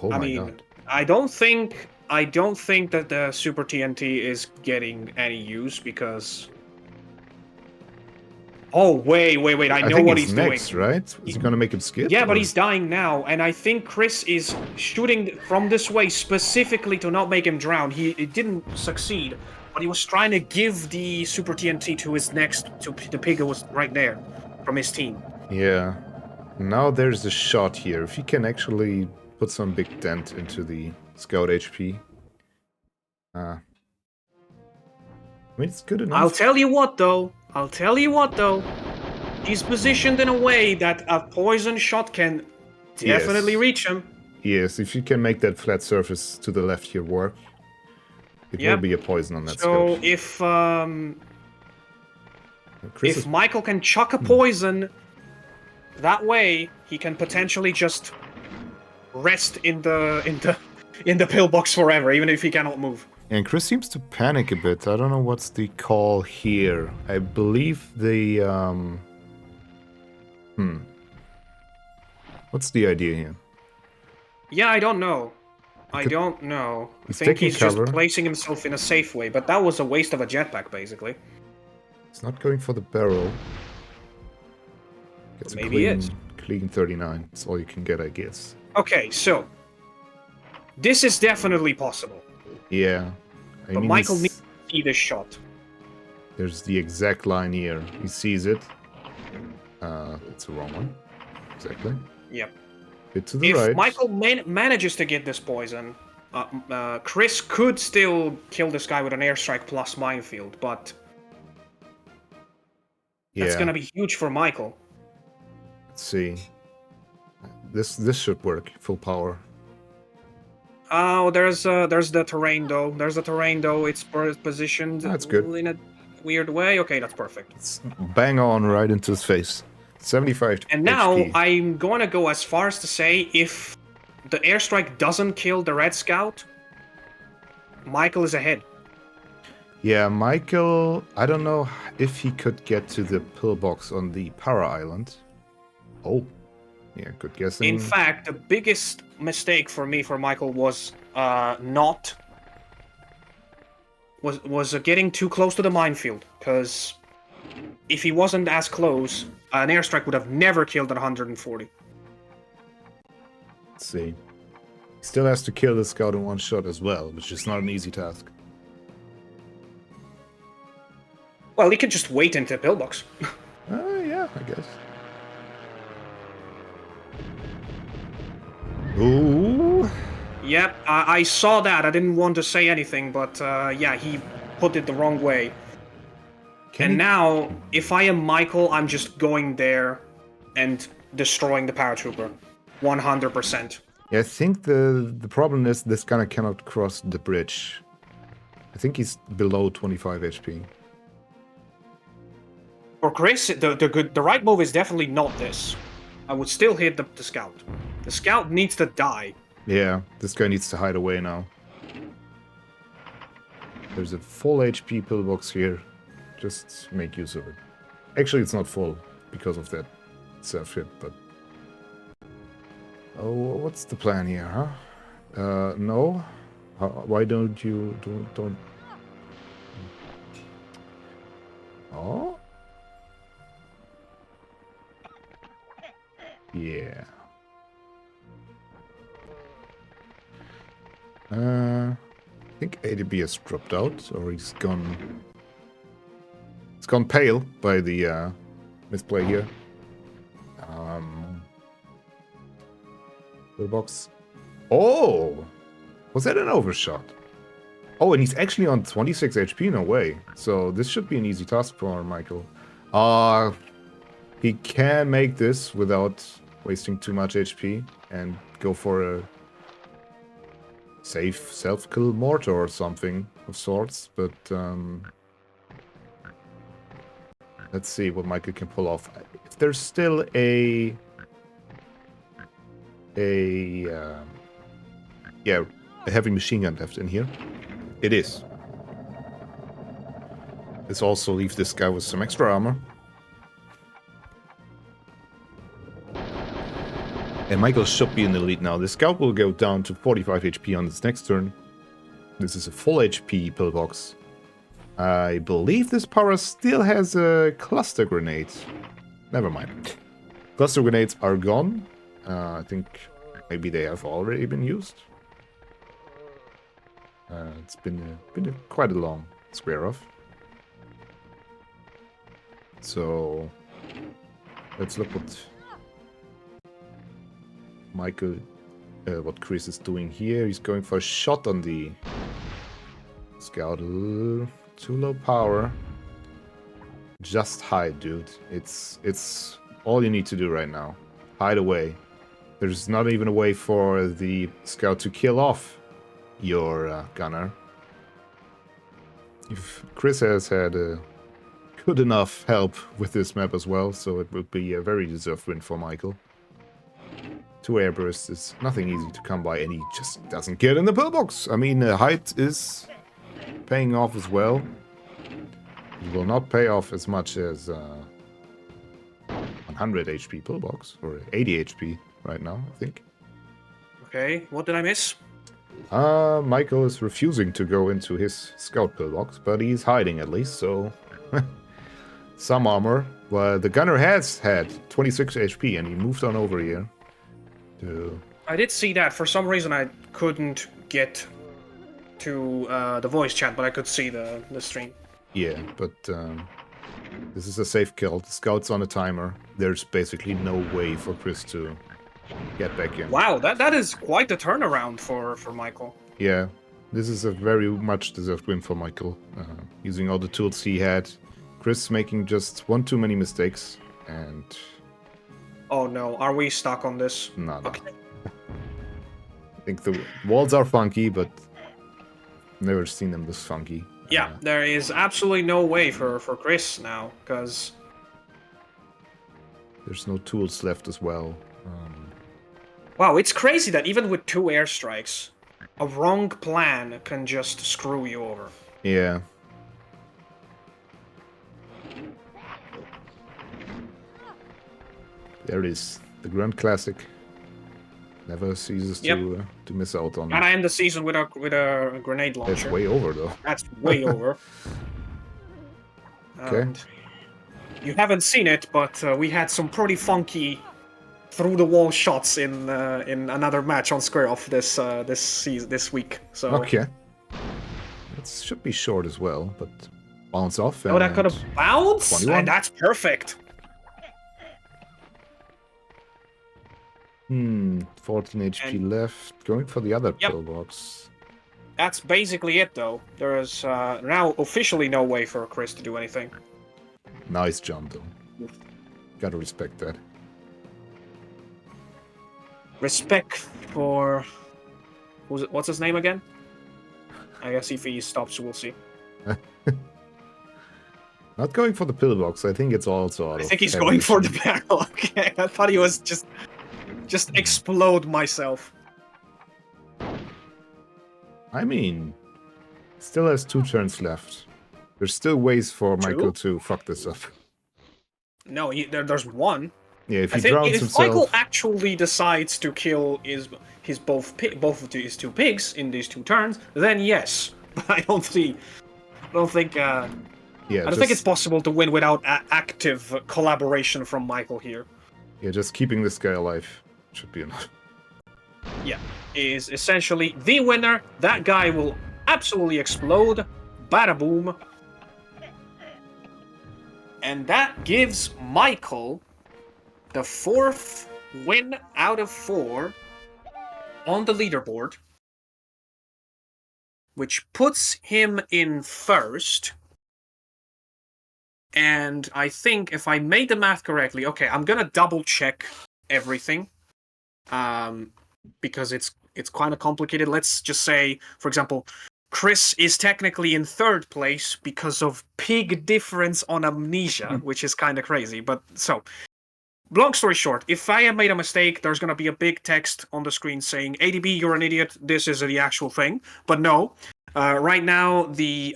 Oh I my mean, god. I don't think that the Super TNT is getting any use because. Oh wait! I know think what it's he's next, doing. right? Is he gonna make him skip? Yeah, but or- he's dying now, and I think Chris is shooting from this way specifically to not make him drown. He didn't succeed, but he was trying to give the Super TNT to his next. To the pig who was right there, from his team. Yeah. Now there's a shot here. If he can actually put some big dent into the scout HP. I mean, it's good enough. I'll tell you what, though. He's positioned in a way that a poison shot can definitely Yes. reach him. Yes, if you can make that flat surface to the left here work, it will Yep. be a poison on that So scout. if Michael can chuck a poison, that way he can potentially just rest in the pillbox forever, even if he cannot move. And Chris seems to panic a bit. I don't know what's the call here. I believe the What's the idea here? Yeah, I don't know. I He's think taking he's cover. just placing himself in a safe way, but that was a waste of a jetpack, basically. He's not going for the barrel. Gets a Maybe he is. clean 39. That's all you can get, I guess. Okay, so this is definitely possible. Yeah. But Michael needs to see this shot. There's the exact line here. He sees it. It's the wrong one. Exactly. Yep. Bit to the right. If Michael manages to get this poison, Chris could still kill this guy with an airstrike plus minefield, but that's gonna be huge for Michael. Let's see. This should work. Full power. Oh, there's the terrain though. There's the terrain though. It's positioned in a weird way. Okay, that's perfect. It's bang on right into his face. 75 And now HP. I'm going to go as far as to say if the airstrike doesn't kill the Red Scout, Michael is ahead. Yeah, Michael, I don't know if he could get to the pillbox on the Power Island. Oh, yeah, good guessing. In fact, the biggest mistake for me for Michael was getting too close to the minefield, because if he wasn't as close, an airstrike would have never killed at 140. Let's see. He still has to kill the scout in one shot as well, which is not an easy task. Well, he could just wait into the pillbox. Yeah, I guess. Ooh. Yep, I saw that. I didn't want to say anything, but yeah, he put it the wrong way. Now, if I am Michael, I'm just going there and destroying the paratrooper. 100%. Yeah, I think the problem is this guy cannot cross the bridge. I think he's below 25 HP. For Chris, the right move is definitely not this. I would still hit the scout. The scout needs to die. Yeah, this guy needs to hide away now. There's a full HP pillbox here. Just make use of it. Actually, it's not full because of that self-hit, but... Oh, what's the plan here, huh? No? Why don't you... Don't... Oh? Yeah. I think ADB has dropped out, or he's gone... It's gone pale by the misplay here. The box. Oh! Was that an overshot? Oh, and he's actually on 26 HP, no way. So this should be an easy task for Michael. He can make this without wasting too much HP and go for a safe self-kill mortar or something of sorts, but let's see what Michael can pull off. If there's still a heavy machine gun left in here, it is. Let's also leave this guy with some extra armor. And Michael should be in the lead now. The scout will go down to 45 HP on its next turn. This is a full HP pillbox. I believe this power still has a cluster grenade. Never mind. Cluster grenades are gone. I think maybe they have already been used. It's been quite a long square off. So let's look what Michael, what Chris is doing here. He's going for a shot on the scout. Too low power. Just hide, dude. It's all you need to do right now. Hide away. There's not even a way for the scout to kill off your gunner. If Chris has had good enough help with this map as well, so it would be a very deserved win for Michael. 2 airbursts is nothing easy to come by, and he just doesn't get in the pillbox. I mean, height is paying off as well. It will not pay off as much as 100 HP pillbox, or 80 HP right now, I think. Okay, what did I miss? Michael is refusing to go into his scout pillbox, but he's hiding at least, so some armor. Well, the gunner has had 26 HP, and he moved on over here. I did see that. For some reason, I couldn't get to the voice chat, but I could see the stream. Yeah, but this is a safe kill. The scout's on a timer. There's basically no way for Chris to get back in. Wow, that is quite the turnaround for Michael. Yeah, this is a very much deserved win for Michael. Using all the tools he had. Chris making just one too many mistakes, and... Oh no, are we stuck on this? No. Okay. I think the walls are funky, but never seen them this funky. Yeah, there is absolutely no way for Chris now, because... There's no tools left as well. Wow, it's crazy that even with 2 airstrikes, a wrong plan can just screw you over. Yeah. There it is. The Grunt Classic. Never ceases to miss out on. And I end the season with a grenade launcher. That's way over, though. That's way over. Okay. And you haven't seen it, but we had some pretty funky through-the-wall shots in another match on Square Off this week. So okay. It should be short as well, but bounce off. Oh, that could have bounced, 21. and that's perfect. 14 HP left. Going for the other pillbox. That's basically it, though. There is now officially no way for Chris to do anything. Nice jump, though. Gotta respect that. Respect for... What's his name again? I guess if he stops, we'll see. Not going for the pillbox. I think it's also out I think he's going for the barrel. Okay, I thought he was just explode myself. I mean, still has 2 turns left. There's still ways for Michael to fuck this up. No, there's one. Yeah, if I he think drowns if himself... Michael actually decides to kill both of his 2 pigs in these 2 turns, then yes. But I don't think it's possible to win without active collaboration from Michael here. Yeah, just keeping this guy alive should be enough. Yeah, is essentially the winner. That guy will absolutely explode. Bada boom. And that gives Michael the 4th win out of 4 on the leaderboard, which puts him in 1st. And I think if I made the math correctly, okay, I'm gonna double check everything, because it's kind of complicated. Let's just say, for example, Chris is technically in 3rd place because of pig difference on amnesia, which is kind of crazy. But so, long story short, if I have made a mistake, there's gonna be a big text on the screen saying, "ADB, you're an idiot. This is the actual thing." But no, right now the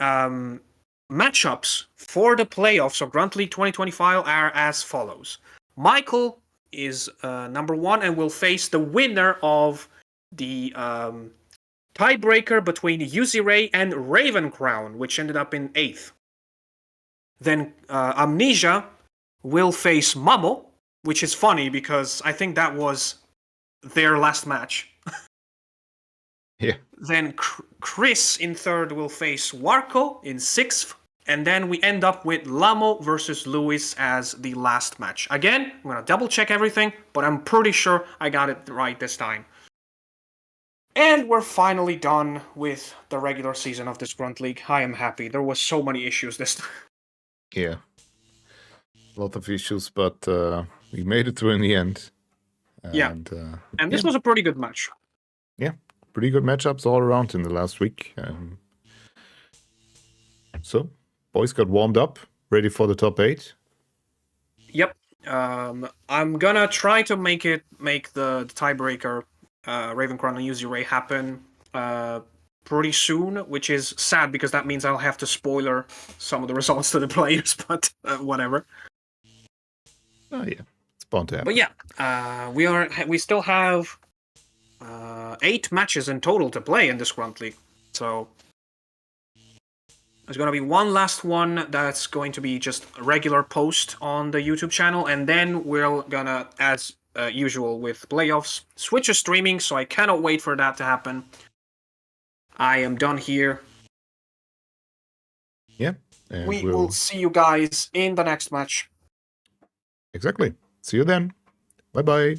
matchups for the playoffs of Grunt League 2025 are as follows. Michael is number 1 and will face the winner of the tiebreaker between Uzi and Raven Crown, which ended up in 8th. Then Amnesia will face Mamo, which is funny because I think that was their last match. Yeah. Then Chris in 3rd will face Warco in 6th. And then we end up with Lamo versus Lewis as the last match. Again, I'm going to double check everything, but I'm pretty sure I got it right this time. And we're finally done with the regular season of this Grunt League. I am happy. There was so many issues this time. Yeah. A lot of issues, but we made it through in the end. And this was a pretty good match. Yeah. Pretty good matchups all around in the last week. So, boys got warmed up, ready for the top 8. Yep. I'm gonna try to make the tiebreaker Ravencrown and Uzi Ray happen pretty soon, which is sad because that means I'll have to spoiler some of the results to the players, but whatever. Oh yeah, it's bound to happen. But yeah, we still have 8 matches in total to play in this Grunt League, so There's going to be one last one that's going to be just a regular post on the YouTube channel, and then we're gonna, as usual with playoffs, switch to streaming, so I cannot wait for that to happen. I am done here. Yeah. And We will see you guys in the next match. Exactly. See you then. Bye-bye.